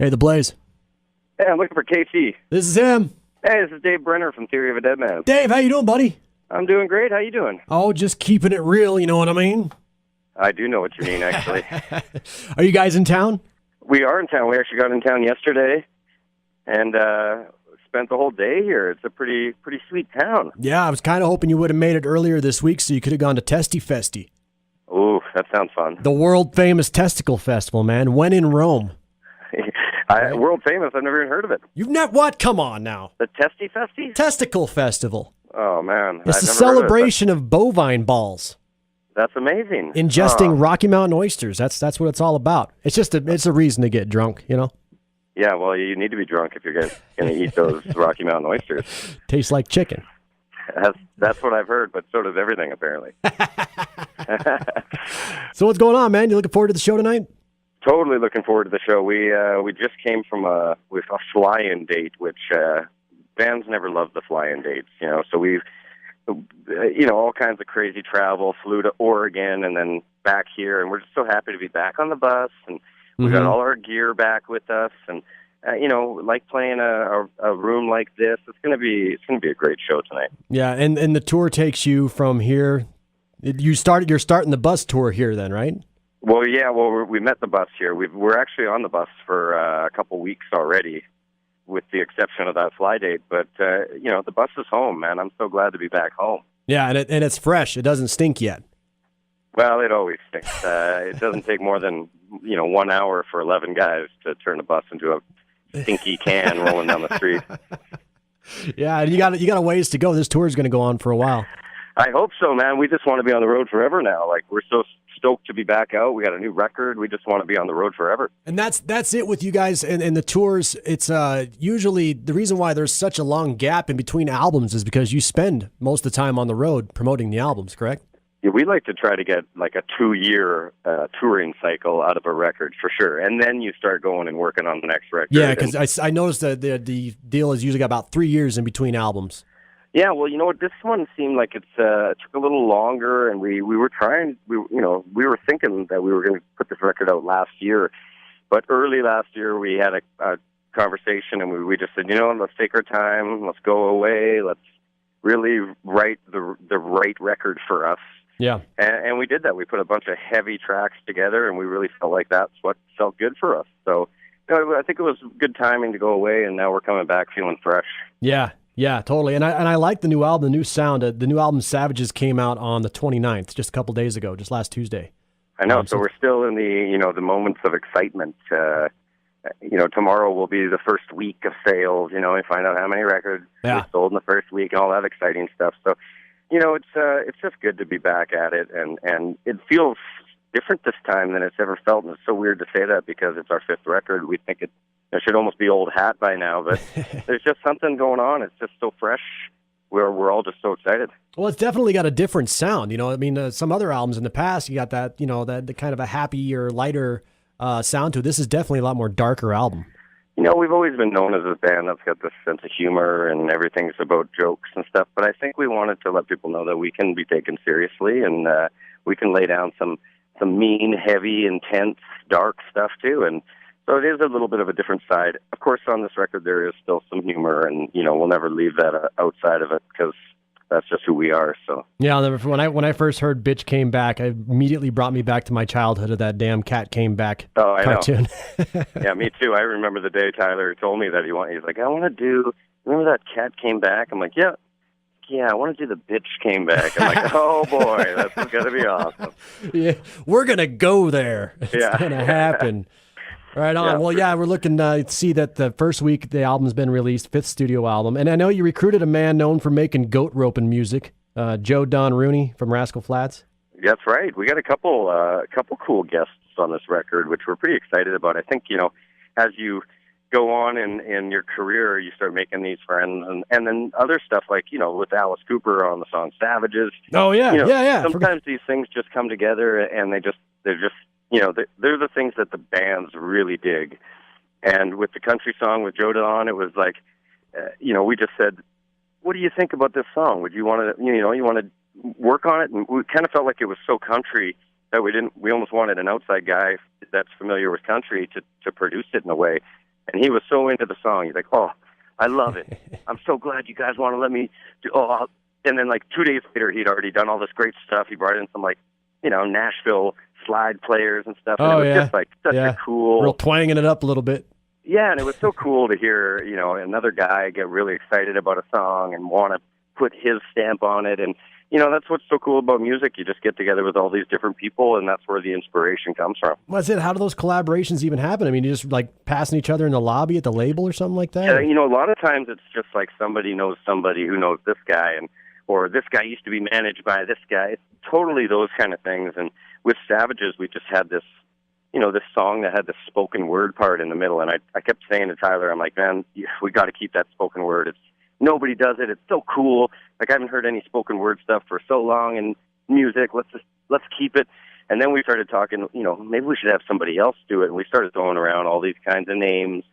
Hey, the Blaze. Hey, I'm looking for KC. This is him. Hey, this is Dave Brenner from Theory of a Deadman. Dave, how you doing, buddy? I'm doing great. How you doing? Oh, just keeping it real, you know what I mean? I do know what you mean, actually. Are you guys in town? We are in town. We actually got in town yesterday and spent the whole day here. It's a pretty sweet town. Yeah, I was kind of hoping you would have made it earlier this week so you could have gone to Testy Festy. Ooh, that sounds fun. The world-famous Testicle Festival, man. When in Rome. World famous. I've never even heard of it. You've never... What? Come on now. The Testy Festy? Testicle Festival. Oh, man. It's a celebration of bovine balls. That's amazing. Ingesting Rocky Mountain oysters. That's what it's all about. It's just it's a reason to get drunk, you know? Yeah, well, you need to be drunk if you're going to eat those Rocky Mountain oysters. Tastes like chicken. That's what I've heard, but so does everything, apparently. So what's going on, man? You looking forward to the show tonight? Totally looking forward to the show. We just came from a fly-in date, which bands never love the fly-in dates, you know. So we've, all kinds of crazy travel. Flew to Oregon and then back here, and we're just so happy to be back on the bus. And we got all our gear back with us, and like playing a room like this. It's gonna be a great show tonight. Yeah, and the tour takes you from here. You're starting the bus tour here, then, right? Well, yeah. Well, we met the bus here. We're actually on the bus for a couple weeks already, with the exception of that fly date. But the bus is home, man. I'm so glad to be back home. Yeah, and it's fresh. It doesn't stink yet. Well, it always stinks. It doesn't take more than 1 hour for 11 guys to turn a bus into a stinky can rolling down the street. Yeah, and you got a ways to go. This tour is going to go on for a while. I hope so, man. We just want to be on the road forever now. Like, we're so stoked to be back out. We got a new record. We just want to be on the road forever. And that's it with you guys and the tours. It's usually the reason why there's such a long gap in between albums is because you spend most of the time on the road promoting the albums, correct? Yeah, we like to try to get like a 2-year touring cycle out of a record for sure, and then you start going and working on the next record. Yeah, because I noticed that the deal is usually got about 3 years in between albums. Yeah, well, you know what? This one seemed like it took a little longer, and we were trying. We were thinking that we were going to put this record out last year, but early last year we had a conversation, and we just said, let's take our time, let's go away, let's really write the right record for us. Yeah, and we did that. We put a bunch of heavy tracks together, and we really felt like that's what felt good for us. So I think it was good timing to go away, and now we're coming back feeling fresh. Yeah, totally. And I like the new album, the new sound. The new album Savages came out on the 29th, just a couple days ago, just last Tuesday. I know. So we're still in the moments of excitement. Tomorrow will be the first week of sales. We find out how many records we sold in the first week and all that exciting stuff. So, it's just good to be back at it, and it feels different this time than it's ever felt. And it's so weird to say that because it's our 5th record. We think it should almost be old hat by now, but there's just something going on. It's just so fresh. We're all just so excited. Well, it's definitely got a different sound. Some other albums in the past, you got that, that kind of a happier, lighter sound to it. This is definitely a lot more darker album. We've always been known as a band that's got this sense of humor and everything's about jokes and stuff, but I think we wanted to let people know that we can be taken seriously and we can lay down some mean, heavy, intense, dark stuff too. And so it is a little bit of a different side. Of course, on this record, there is still some humor, and, we'll never leave that outside of it because that's just who we are. So yeah, when I first heard "Bitch Came Back," it immediately brought me back to my childhood of that damn Cat Came Back cartoon. Know. Yeah, me too. I remember the day Tyler told me that he's like, I want to do. Remember that Cat Came Back? I'm like, yeah, I want to do the Bitch Came Back. I'm like, oh boy, that's gonna be awesome. Yeah, we're gonna go there. It's gonna happen. Right on. Well, we're looking to see that the first week the album's been released, 5th studio album. And I know you recruited a man known for making goat roping music, Joe Don Rooney from Rascal Flatts. That's right. We got a couple cool guests on this record, which we're pretty excited about. I think, as you go on in your career, you start making these friends, and then other stuff like, with Alice Cooper on the song Savages. Oh, yeah, yeah. Sometimes these things just come together, and they're just they're the things that the bands really dig. And with the country song with Joe Don, it was like, we just said, what do you think about this song? Would you want to, you want to work on it? And we kind of felt like it was so country that we almost wanted an outside guy that's familiar with country to produce it in a way. And he was so into the song. He's like, oh, I love it. I'm so glad you guys want to let me do. And then like 2 days later, he'd already done all this great stuff. He brought in some like, Nashville slide players and stuff. And it was just like such a cool, real twanging it up a little bit. Yeah, and it was so cool to hear, another guy get really excited about a song and want to put his stamp on it. And, that's what's so cool about music. You just get together with all these different people, and that's where the inspiration comes from. What's it? How do those collaborations even happen? I mean, you just like passing each other in the lobby at the label or something like that? Yeah, a lot of times it's just like somebody knows somebody who knows this guy, or this guy used to be managed by this guy. It's totally those kind of things. And with Savages, we just had this, this song that had the spoken word part in the middle. And I kept saying to Tyler, I'm like, man, we got to keep that spoken word. Nobody does it. It's so cool. Like, I haven't heard any spoken word stuff for so long in music. Let's keep it. And then we started talking, maybe we should have somebody else do it. And we started throwing around all these kinds of names,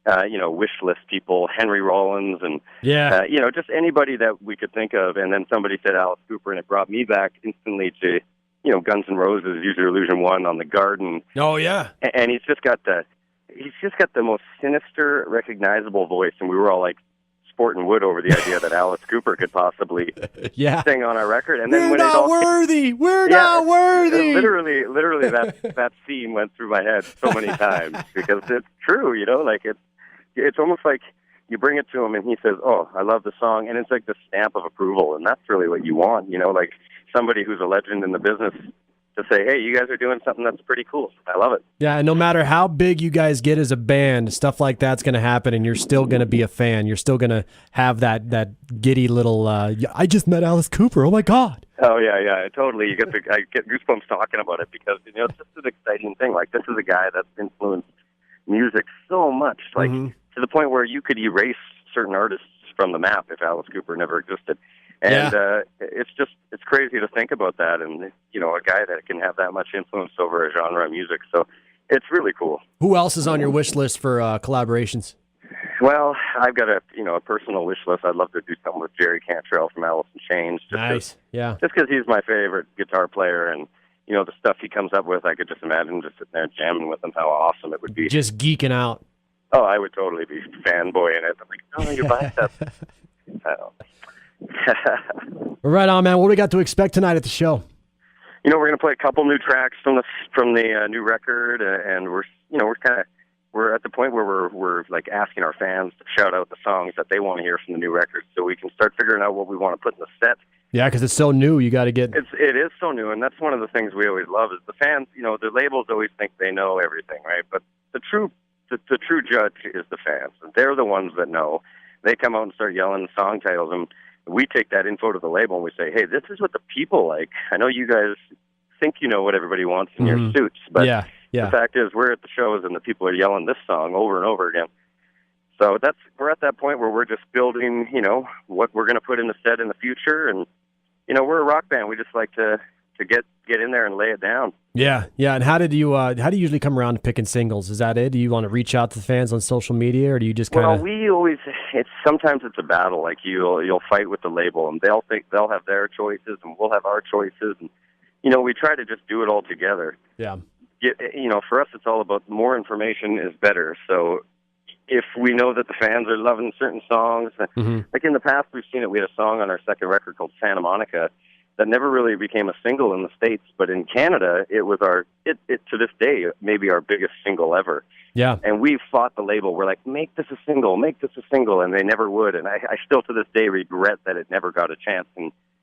wish list people, Henry Rollins, and, just anybody that we could think of. And then somebody said Alice Cooper, and it brought me back instantly to, Guns N' Roses, Use Your Illusion 1 on the Garden. Oh, yeah. And he's just got the most sinister, recognizable voice. And we were all like, sporting wood over the idea that Alice Cooper could possibly sing on our record. And then We're not worthy. Literally that scene went through my head so many times because it's true, like it's almost like you bring it to him and he says, oh, I love the song. And it's like the stamp of approval. And that's really what you want, like somebody who's a legend in the business to say, hey, you guys are doing something that's pretty cool. I love it. Yeah, and no matter how big you guys get as a band, stuff like that's going to happen, and you're still going to be a fan. You're still going to have that giddy little, I just met Alice Cooper. Oh, my God. Oh, yeah, totally. I get goosebumps talking about it because, it's just an exciting thing. Like, this is a guy that's influenced music so much, like, to the point where you could erase certain artists from the map if Alice Cooper never existed. And it's crazy to think about that, and a guy that can have that much influence over a genre of music. So it's really cool. Who else is on your wish list for collaborations? Well, I've got a personal wish list. I'd love to do something with Jerry Cantrell from Alice in Chains. Nice, yeah. Just because he's my favorite guitar player, and the stuff he comes up with, I could just imagine just sitting there jamming with him. How awesome it would be! Just geeking out. Oh, I would totally be fanboying it. I'm like, oh, you're buying that. I don't. Right on, man. What do we got to expect tonight at the show? We're going to play a couple new tracks from the new record, and we're at the point where we're like asking our fans to shout out the songs that they want to hear from the new record, so we can start figuring out what we want to put in the set. Yeah, because it's so new. You got to get. It is so new, and that's one of the things we always love is the fans. The labels always think they know everything, right? But the true judge is the fans. They're the ones that know. They come out and start yelling song titles, and we take that info to the label and we say, hey, this is what the people like. I know you guys think you know what everybody wants in your suits, but the fact is we're at the shows and the people are yelling this song over and over again. So we're at that point where we're just building, what we're going to put in the set in the future. And, we're a rock band. We just like to get in there and lay it down. Yeah. And how do you usually come around to picking singles? Is that it? Do you want to reach out to the fans on social media, or do you just kind of? Well, we always. Sometimes it's a battle. Like you'll fight with the label, and they'll think they'll have their choices, and we'll have our choices, and we try to just do it all together. Yeah. For us, it's all about more information is better. So if we know that the fans are loving certain songs, like in the past, we've seen it. We had a song on our second record called Santa Monica that never really became a single in the States, but in Canada, it was to this day, maybe our biggest single ever. Yeah. And we fought the label. We're like, make this a single, and they never would. And I still to this day regret that it never got a chance.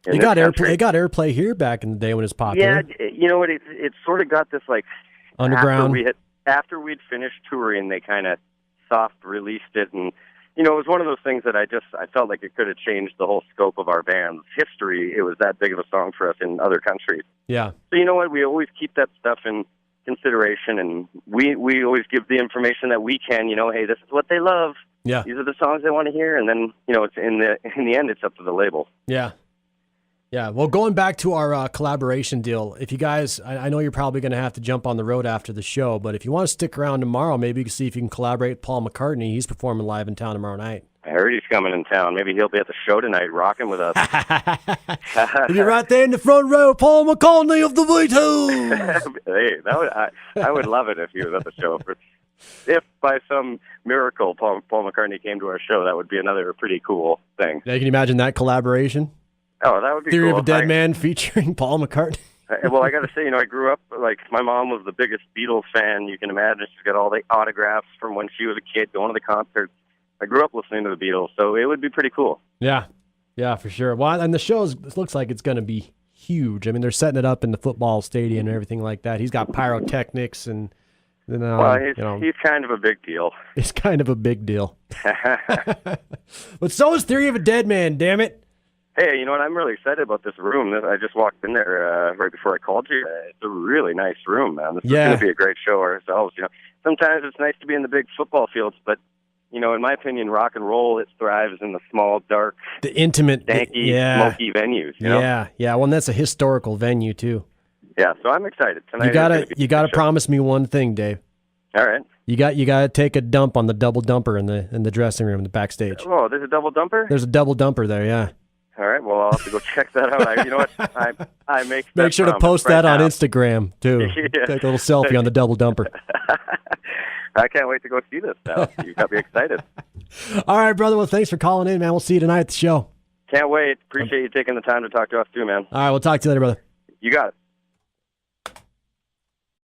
It got airplay here back in the day when it was popular. Yeah, it sort of got this like underground. After we'd finished touring, they kind of soft released it, and it was one of those things that I felt like it could have changed the whole scope of our band's history. It was that big of a song for us in other countries. Yeah. So you know what? We always keep that stuff in consideration, and we always give the information that we can. Hey, this is what they love. Yeah. These are the songs they want to hear, and then it's in the end, it's up to the label. Yeah. Yeah, well, going back to our collaboration deal, if you guys, I know you're probably going to have to jump on the road after the show, but if you want to stick around tomorrow, maybe you can see if you can collaborate with Paul McCartney. He's performing live in town tomorrow night. I heard he's coming in town. Maybe he'll be at the show tonight rocking with us. You're right there in the front row, Paul McCartney of the Beatles. Hey, I would love it if he was at the show. if by some miracle Paul McCartney came to our show, that would be another pretty cool thing. Yeah, can you imagine that collaboration? Oh, that would be Theory cool. of a Deadman featuring Paul McCartney. Well, I got to say, I grew up, my mom was the biggest Beatles fan you can imagine. She's got all the autographs from when she was a kid, going to the concerts. I grew up listening to the Beatles, so it would be pretty cool. Yeah, for sure. Well, and the show looks like it's going to be huge. I mean, they're setting it up in the football stadium and everything like that. He's got pyrotechnics and... he's kind of a big deal. He's kind of a big deal. But so is Theory of a Deadman, damn it. Hey, you know what? I'm really excited about this room. I just walked in there right before I called you. It's a really nice room, man. This is going to be a great show ourselves. Sometimes it's nice to be in the big football fields, but in my opinion, rock and roll, it thrives in the small, dark, the intimate, stanky, smoky venues. Yeah. Well, and that's a historical venue too. Yeah, so I'm excited. Tonight you gotta promise me one thing, Dave. All right. You gotta take a dump on the double dumper in the dressing room, in the backstage. Oh, there's a double dumper? There's a double dumper there, yeah. All right, well, I'll have to go check that out. You know what? I make sure to post that on Instagram, too. Yeah. Take a little selfie on the double dumper. I can't wait to go see this now. You got me excited. All right, brother. Well, thanks for calling in, man. We'll see you tonight at the show. Can't wait. Appreciate you taking the time to talk to us, too, man. All right, we'll talk to you later, brother. You got it.